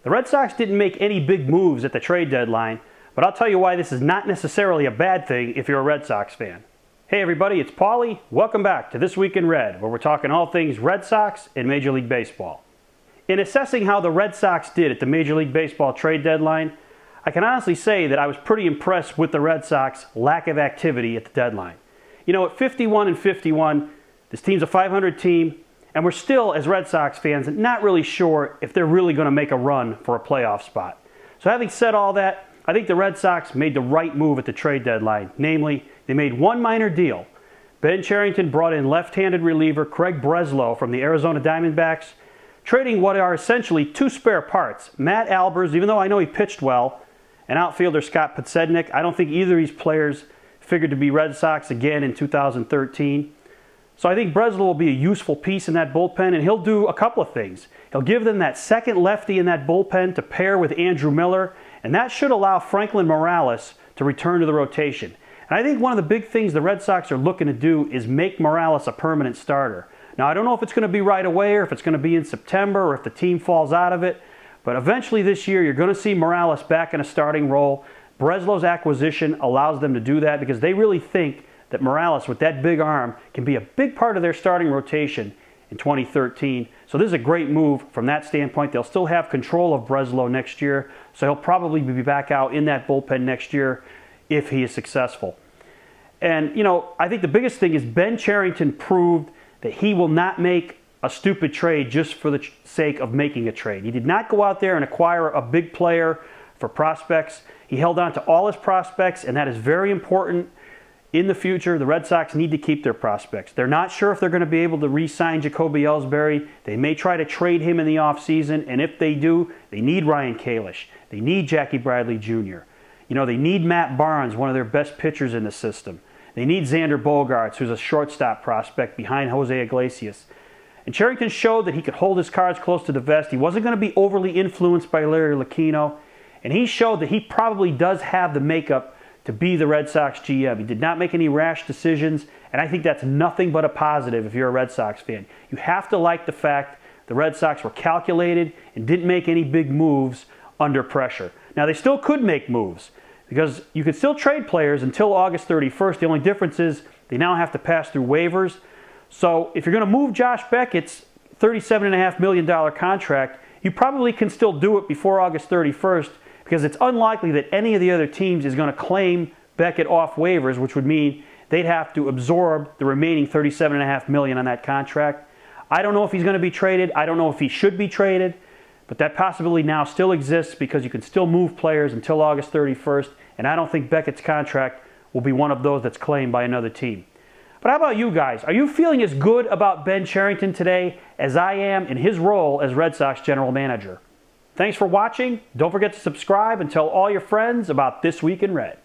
The Red Sox didn't make any big moves at the trade deadline, but I'll tell you why this is not necessarily a bad thing if you're a Red Sox fan. Hey everybody, it's Paulie. Welcome back to This Week in Red, where we're talking all things Red Sox and Major League Baseball. In assessing how the Red Sox did at the Major League Baseball trade deadline, I can honestly say that I was pretty impressed with the Red Sox lack of activity at the deadline. You know, at 51-51, this team's a 500 team, and we're still, as Red Sox fans, not really sure if they're really going to make a run for a playoff spot. So having said all that, I think the Red Sox made the right move at the trade deadline. Namely, they made one minor deal. Ben Cherington brought in left-handed reliever Craig Breslow from the Arizona Diamondbacks, trading what are essentially two spare parts. Matt Albers, even though I know he pitched well, and outfielder Scott Podsednik. I don't think either of these players figured to be Red Sox again in 2013. So I think Breslow will be a useful piece in that bullpen, and he'll do a couple of things. He'll give them that second lefty in that bullpen to pair with Andrew Miller, and that should allow Franklin Morales to return to the rotation. And I think one of the big things the Red Sox are looking to do is make Morales a permanent starter. Now, I don't know if it's going to be right away or if it's going to be in September or if the team falls out of it, but eventually this year you're going to see Morales back in a starting role. Breslow's acquisition allows them to do that because they really think that Morales, with that big arm, can be a big part of their starting rotation in 2013. So this is a great move from that standpoint. They'll still have control of Breslow next year, so he'll probably be back out in that bullpen next year if he is successful. And, you know, I think the biggest thing is Ben Cherington proved that he will not make a stupid trade just for the sake of making a trade. He did not go out there and acquire a big player for prospects. He held on to all his prospects, and that is very important. In the future, the Red Sox need to keep their prospects. They're not sure if they're going to be able to re-sign Jacoby Ellsbury. They may try to trade him in the offseason, and if they do, they need Ryan Kalish. They need Jackie Bradley Jr. You know, they need Matt Barnes, one of their best pitchers in the system. They need Xander Bogaerts, who's a shortstop prospect behind Jose Iglesias. And Cherington showed that he could hold his cards close to the vest. He wasn't going to be overly influenced by Larry Lucchino, and he showed that he probably does have the makeup to be the Red Sox GM. He did not make any rash decisions, and I think that's nothing but a positive if you're a Red Sox fan. You have to like the fact the Red Sox were calculated and didn't make any big moves under pressure. Now, they still could make moves because you could still trade players until August 31st. The only difference is they now have to pass through waivers. So if you're going to move Josh Beckett's $37.5 million contract, you probably can still do it before August 31st, because it's unlikely that any of the other teams is going to claim Beckett off waivers, which would mean they'd have to absorb the remaining $37.5 million on that contract. I don't know if he's going to be traded. I don't know if he should be traded, but that possibility now still exists because you can still move players until August 31st, and I don't think Beckett's contract will be one of those that's claimed by another team. But how about you guys? Are you feeling as good about Ben Cherington today as I am in his role as Red Sox general manager? Thanks for watching. Don't forget to subscribe and tell all your friends about This Week in Red.